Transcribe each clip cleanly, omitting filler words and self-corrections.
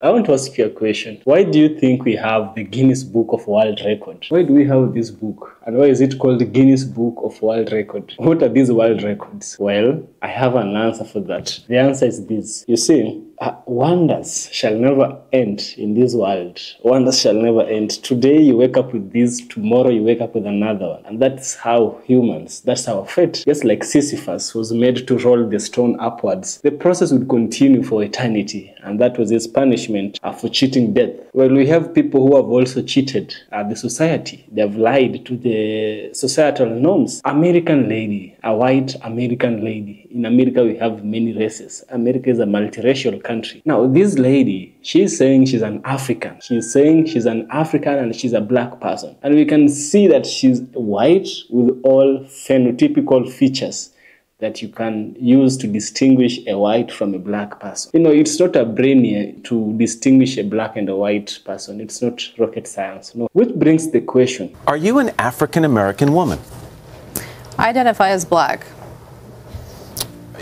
I want to ask you a question. Why do you think we have the Guinness Book of World Record? Why do we have this book? And why is it called the Guinness Book of World Record? What are these world records? Well, I have an answer for that. The answer is this. You see, wonders shall never end in this world. Wonders shall never end. Today you wake up with this, tomorrow you wake up with another one. And that's how humans, that's our fate. Just like Sisyphus was made to roll the stone upwards, the process would continue for eternity. And that was his punishment for cheating death. Well, we have people who have also cheated the society. They have lied to the societal norms. American lady, a white American lady. In America, we have many races. America is a multiracial country. Now, this lady, she's saying she's an African. She's saying she's an African and she's a black person. And we can see that she's white with all phenotypical features that you can use to distinguish a white from a black person. You know, it's not a brainy to distinguish a black and a white person. It's not rocket science. No. Which brings the question. Are you an African-American woman? I identify as black.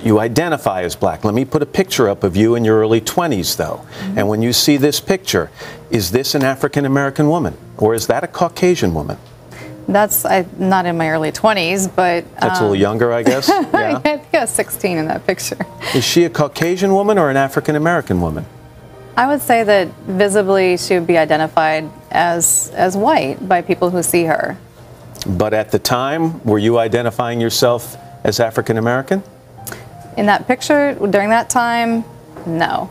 You identify as black. Let me put a picture up of you in your early 20s, though. Mm-hmm. And when you see this picture, is this an African-American woman? Or is that a Caucasian woman? That's not in my early 20s, but... That's a little younger, I guess? Yeah. I think I was 16 in that picture. Is she a Caucasian woman or an African-American woman? I would say that visibly she would be identified as white by people who see her. But at the time, were you identifying yourself as African-American? In that picture, during that time, no.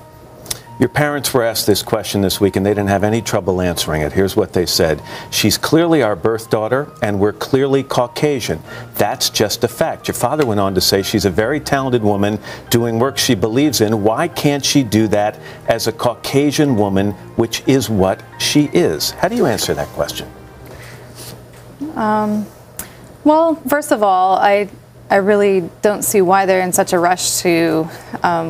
Your parents were asked this question this week, and they didn't have any trouble answering it. Here's what they said. She's clearly our birth daughter, and we're clearly Caucasian. That's just a fact. Your father went on to say she's a very talented woman doing work she believes in. Why can't she do that as a Caucasian woman, which is what she is? How do you answer that question? Well, first of all, I really don't see why they're in such a rush to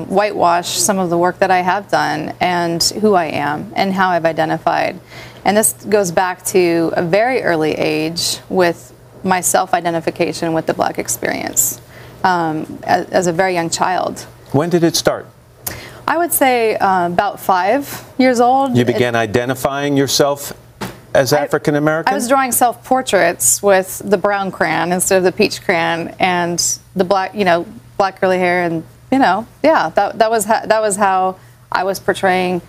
whitewash some of the work that I have done and who I am and how I've identified. And this goes back to a very early age with my self-identification with the black experience as a very young child. When did it start? I would say about 5 years old. You began identifying yourself as African American? I was drawing self-portraits with the brown crayon instead of the peach crayon, and the black, black curly hair, and yeah, that was how I was portraying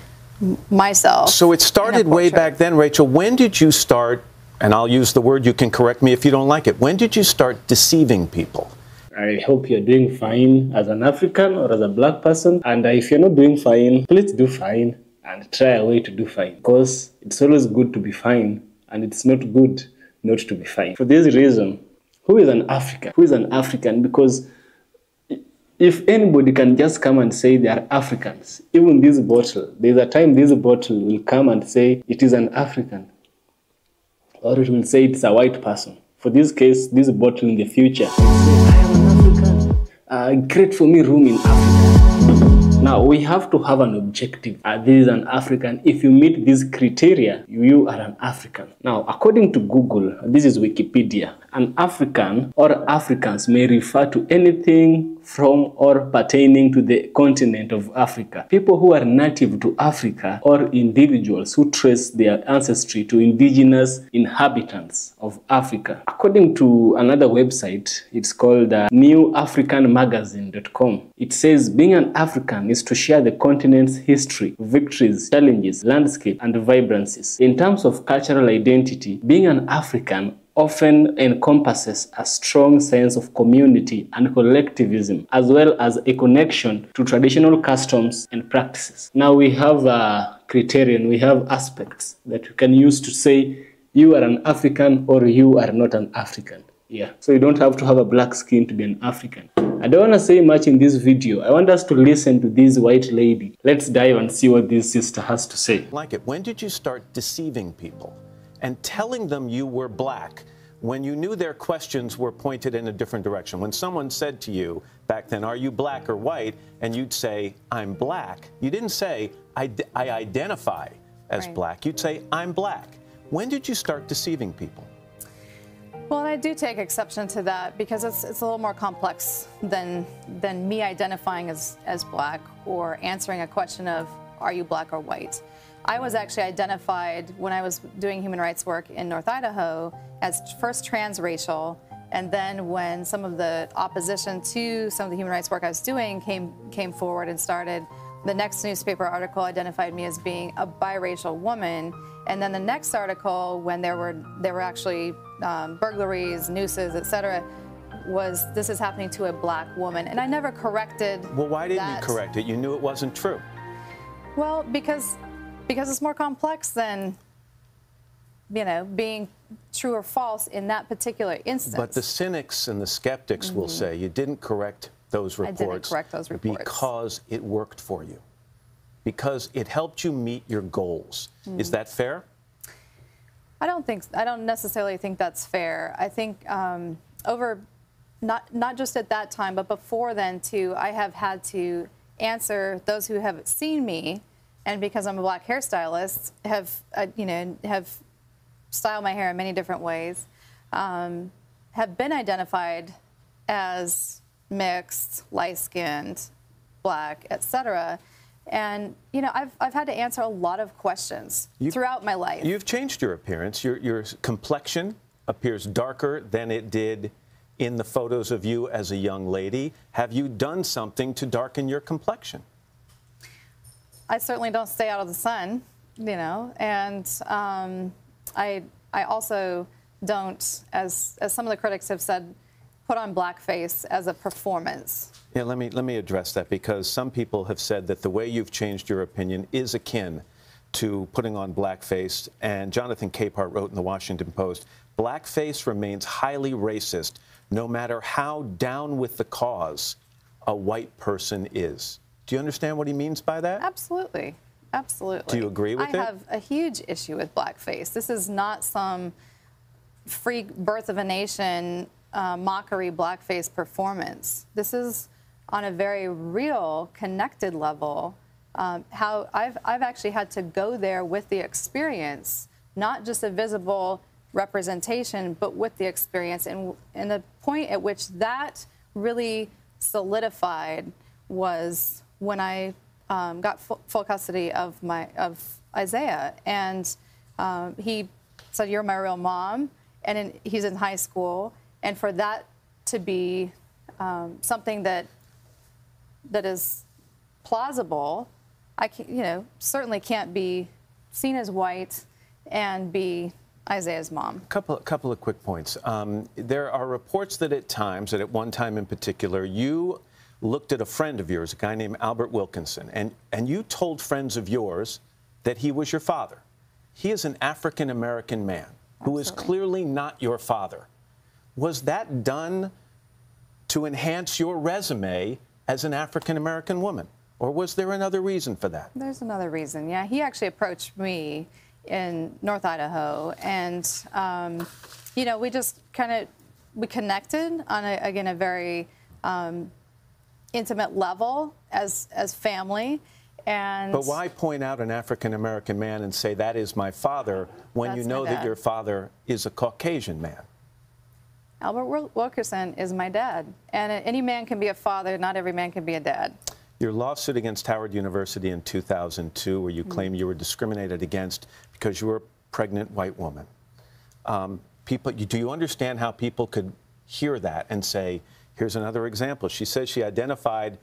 myself. So it started way back then, Rachel. When did you start? And I'll use the word. You can correct me if you don't like it. When did you start deceiving people? I hope you're doing fine as an African or as a black person. And if you're not doing fine, please do fine. And try a way to do fine, because it's always good to be fine, and it's not good not to be fine. For this reason, who is an African? Who is an African? Because if anybody can just come and say they are Africans, even this bottle, there's a time this bottle will come and say it is an African, or it will say it's a white person. For this case, this bottle in the future will say, I am an African. Create for me room in Africa. Now, we have to have an objective. This is an African. If you meet these criteria, you are an African. Now, according to Google, this is Wikipedia, an African or Africans may refer to anything from or pertaining to the continent of Africa. People who are native to Africa or individuals who trace their ancestry to indigenous inhabitants of Africa. According to another website, it's called newafricanmagazine.com. It says being an African is to share the continent's history, victories, challenges, landscape, and vibrancies. In terms of cultural identity, being an African often encompasses a strong sense of community and collectivism, as well as a connection to traditional customs and practices. Now we have a criterion, we have aspects that you can use to say you are an African or you are not an African. Yeah, so you don't have to have a black skin to be an African. I don't want to say much in this video. I want us to listen to this white lady. Let's dive and see what this sister has to say. Like it. When did you start deceiving people and telling them you were black when you knew their questions were pointed in a different direction? When someone said to you back then, are you black or white? And you'd say, I'm black. You didn't say, I identify as black. You'd say, I'm black. When did you start deceiving people? Well, I do take exception to that because it's a little more complex than me identifying as black or answering a question of are you black or white? I was actually identified when I was doing human rights work in North Idaho as first transracial, and then when some of the opposition to some of the human rights work I was doing came forward and started, the next newspaper article identified me as being a biracial woman, and then the next article, when there were actually burglaries, nooses, etc., was this is happening to a black woman, and I never corrected. Well, why didn't you correct it? You knew it wasn't true. Well, because it's more complex than, being true or false in that particular instance. But the cynics and the skeptics will say you didn't correct those reports. I didn't correct those reports. Because it worked for you. Because it helped you meet your goals. Is that fair? I don't necessarily think that's fair. I think not just at that time, but before then too, I have had to answer those who have seen me, and because I'm a black hairstylist, have styled my hair in many different ways, have been identified as mixed, light-skinned, black, etc. And I've had to answer a lot of questions throughout my life. You've changed your appearance. Your complexion appears darker than it did in the photos of you as a young lady. Have you done something to darken your complexion? I certainly don't stay out of the sun, and I also don't, as some of the critics have said, put on blackface as a performance. Yeah, let me address that, because some people have said that the way you've changed your opinion is akin to putting on blackface. And Jonathan Capehart wrote in the Washington Post, blackface remains highly racist no matter how down with the cause a white person is. Do you understand what he means by that? Absolutely. Absolutely. Do you agree with it? I have a huge issue with blackface. This is not some free birth of a nation mockery blackface performance. This is on a very real, connected level. How I've actually had to go there with the experience, not just a visible representation, but with the experience. And the point at which that really solidified was when I got full custody of Isaiah, and he said, "You're my real mom," and he's in high school, and for that to be something that is plausible, I certainly can't be seen as white and be Isaiah's mom. Couple of quick points. There are reports that at one time in particular, you looked at a friend of yours, a guy named Albert Wilkinson, and you told friends of yours that he was your father. He is an African-American man who is clearly not your father. Was that done to enhance your resume as an African-American woman? Or was there another reason for that? There's another reason, yeah. He actually approached me in North Idaho, and, we just we connected on, a very intimate level as family. But why point out an African-American man and say, that is my father, when you know that your father is a Caucasian man? Albert Wilkerson is my dad. And any man can be a father, not every man can be a dad. Your lawsuit against Howard University in 2002, where you claim you were discriminated against because you were a pregnant white woman. Do you understand how people could hear that and say, here's another example? She says she identified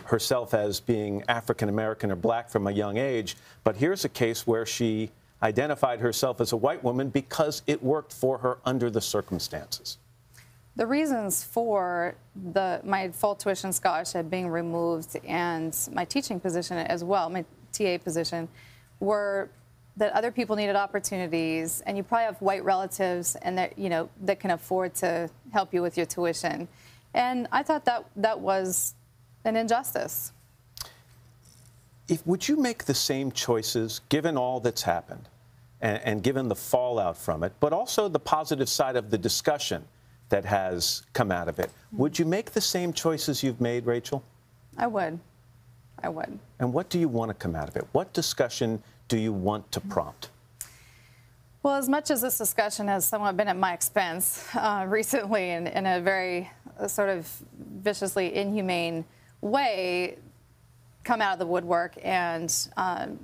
herself as being African-American or black from a young age, but here's a case where she identified herself as a white woman because it worked for her under the circumstances. The reasons for my full tuition scholarship being removed and my teaching position as well, my TA position, were that other people needed opportunities, and you probably have white relatives and that can afford to help you with your tuition. And I thought that was an injustice. Would you make the same choices, given all that's happened and given the fallout from it, but also the positive side of the discussion that has come out of it? Would you make the same choices you've made, Rachel? I would. I would. And what do you want to come out of it? What discussion do you want to prompt? Well, as much as this discussion has somewhat been at my expense recently in a very sort of viciously inhumane way, come out of the woodwork, and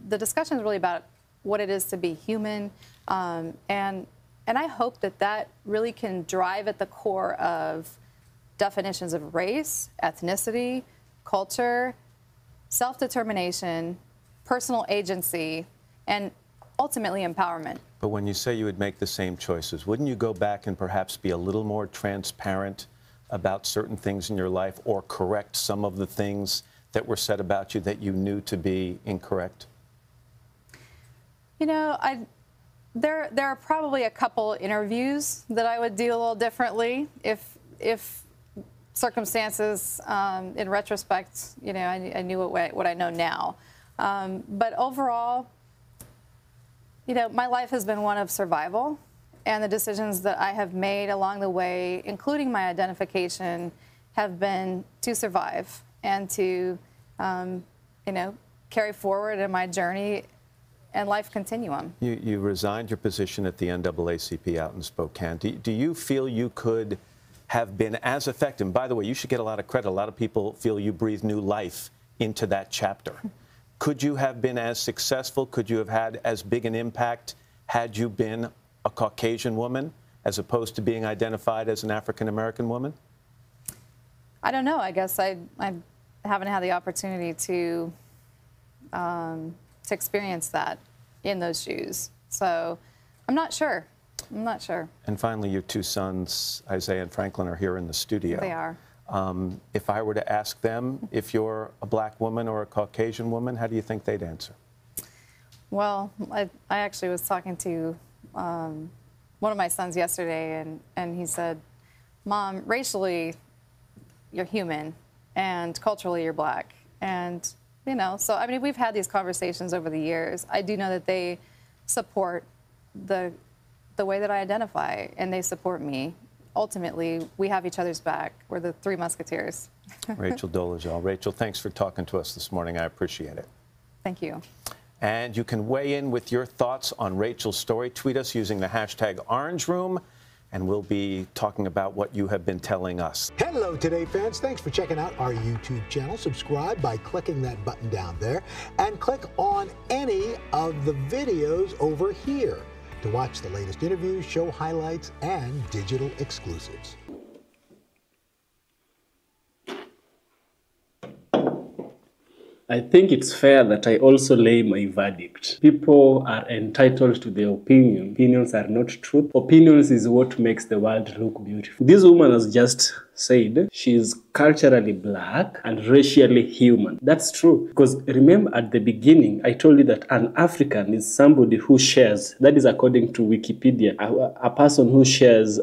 the discussion is really about what it is to be human, and I hope that really can drive at the core of definitions of race, ethnicity, culture, self-determination, personal agency, and ultimately empowerment. But when you say you would make the same choices, wouldn't you go back and perhaps be a little more transparent about certain things in your life, or correct some of the things that were said about you that you knew to be incorrect? You know, there are probably a couple interviews that I would do a little differently if circumstances, in retrospect, you know, I knew what I know now. But overall, you know, my life has been one of survival, and the decisions that I have made along the way, including my identification, have been to survive and to, you know, carry forward in my journey and life continuum. You resigned your position at the NAACP out in Spokane. Do you feel you could have been as effective? And by the way, you should get a lot of credit. A lot of people feel you breathed new life into that chapter. Could you have been as successful? Could you have had as big an impact had you been a Caucasian woman as opposed to being identified as an African-American woman? I don't know. I guess I haven't had the opportunity to experience that in those shoes. So I'm not sure. I'm not sure. And finally, your two sons, Isaiah and Franklin, are here in the studio. They are. If I were to ask them if you're a black woman or a Caucasian woman, how do you think they'd answer? Well, I actually was talking to one of my sons yesterday, and he said, Mom, racially, you're human, and culturally, you're black. And, you know, so, I mean, we've had these conversations over the years. I do know that they support the way that I identify, and they support me. Ultimately, we have each other's back. We're the Three Musketeers. Rachel Dolezal. Rachel, thanks for talking to us this morning. I appreciate it. Thank you. And you can weigh in with your thoughts on Rachel's story. Tweet us using the hashtag #OrangeRoom, and we'll be talking about what you have been telling us. Hello, Today fans. Thanks for checking out our YouTube channel. Subscribe by clicking that button down there, and click on any of the videos over here to watch the latest interviews, show highlights, and digital exclusives. I think it's fair that I also lay my verdict. People are entitled to their opinion. Opinions are not truth. Opinions is what makes the world look beautiful. This woman has just said she's culturally black and racially human. That's true. Because remember at the beginning, I told you that an African is somebody who shares, that is according to Wikipedia, a person who shares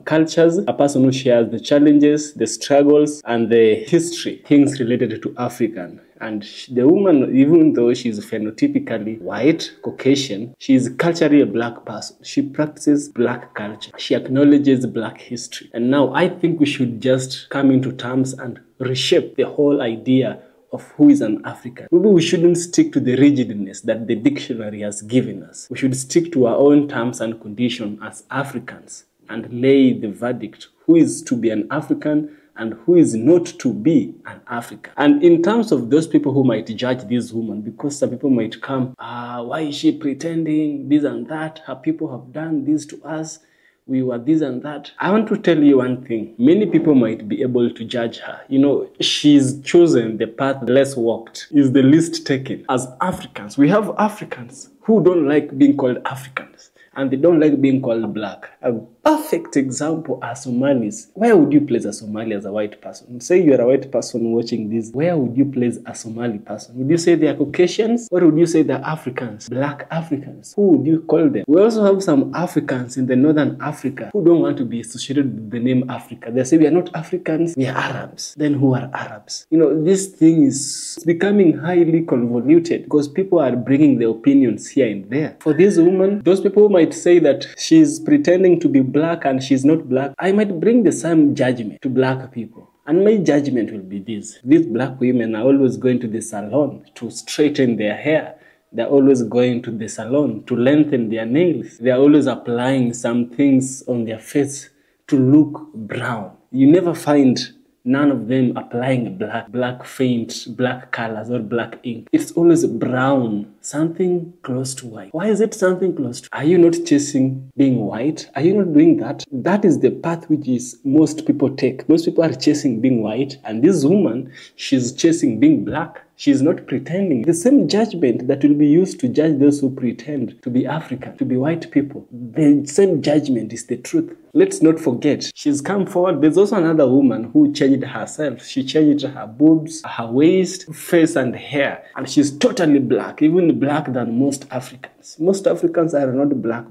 cultures, a person who shares the challenges, the struggles, and the history, things related to African. And the woman, even though she's phenotypically white, Caucasian, she is culturally a black person. She practices black culture. She acknowledges black history. And now I think we should just come into terms and reshape the whole idea of who is an African. Maybe we shouldn't stick to the rigidness that the dictionary has given us. We should stick to our own terms and conditions as Africans and lay the verdict who is to be an African and who is not to be an African. And in terms of those people who might judge this woman, because some people might come, why is she pretending this and that? Her people have done this to us. We were this and that. I want to tell you one thing. Many people might be able to judge her. You know, she's chosen the path less walked, is the least taken. As Africans, we have Africans who don't like being called Africans, and they don't like being called black. A perfect example are Somalis. Where would you place a Somali as a white person? Say you're a white person watching this, where would you place a Somali person? Would you say they are Caucasians, or would you say they're Africans, black Africans? Who would you call them? We also have some Africans in the northern Africa who don't want to be associated with the name Africa. They say we are not Africans, we are Arabs. Then who are Arabs? You know, this thing is becoming highly convoluted because people are bringing their opinions here and there. For this woman, those people might say that she's pretending to be black and she's not black. I might bring the same judgment to black people. And my judgment will be this. These black women are always going to the salon to straighten their hair. They're always going to the salon to lengthen their nails. They're always applying some things on their face to look brown. You never find none of them applying black faint, black colors or black ink. It's always brown, something close to white. Why is it something close to? Are you not chasing being white? Are you not doing that? That is the path which is most people take. Most people are chasing being white, and this woman, she's chasing being black. She's not pretending. The same judgment that will be used to judge those who pretend to be African, to be white people, the same judgment is the truth. Let's not forget, she's come forward. There's also another woman who changed herself. She changed her boobs, her waist, face and hair. And she's totally black, even blacker than most Africans. Most Africans are not black.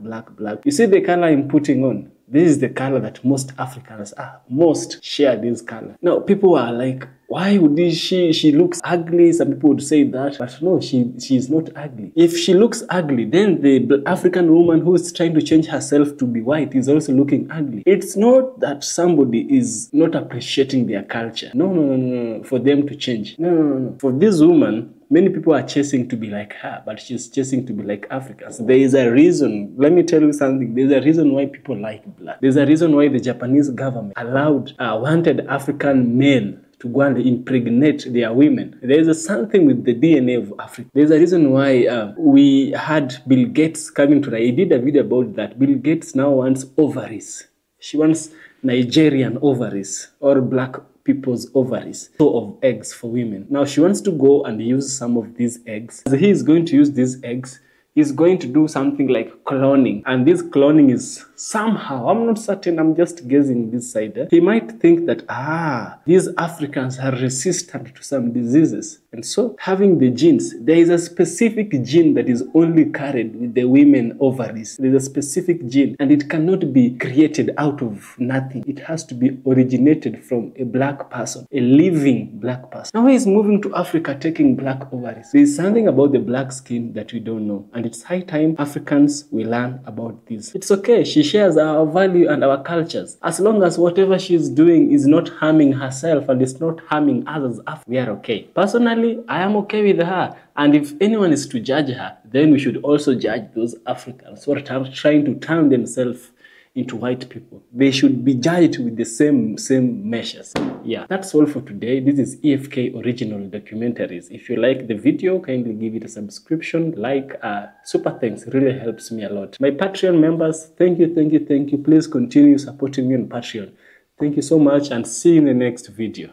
You see the color I'm putting on? This is the color that most Africans are. Most share this color. Now, people are like, why would she looks ugly? Some people would say that, but no, she's not ugly. If she looks ugly, then the African woman who is trying to change herself to be white is also looking ugly. It's not that somebody is not appreciating their culture. No, for them to change. No. For this woman, many people are chasing to be like her, but she's chasing to be like Africans. There is a reason. Let me tell you something. There's a reason why people like black. There's a reason why the Japanese government allowed wanted African men to go and impregnate their women. There is something with the DNA of Africa. There's a reason why we had Bill Gates coming to that. He did a video about that. Bill Gates now wants ovaries. She wants Nigerian ovaries or black people's ovaries, so of eggs for women. Now she wants to go and use some of these eggs. So he is going to use these eggs. He's going to do something like cloning. And this cloning is somehow, I'm not certain, I'm just guessing this side. He might think that, these Africans are resistant to some diseases. And so having the genes, there is a specific gene that is only carried with the women ovaries. There's a specific gene and it cannot be created out of nothing. It has to be originated from a black person, a living black person. Now he's moving to Africa taking black ovaries. There's something about the black skin that we don't know. And it's high time Africans will learn about this. It's okay. She shares our value and our cultures. As long as whatever she's doing is not harming herself and it's not harming others, we are okay. Personally, I am okay with her. And if anyone is to judge her, then we should also judge those Africans who are trying to turn themselves into white people. They should be judged with the same measures. Yeah, that's all for today. This is EFK Original Documentaries. If you like the video, kindly give it a subscription, super thanks. It really helps me a lot. My Patreon members, thank you. Please continue supporting me on Patreon. Thank you so much and see you in the next video.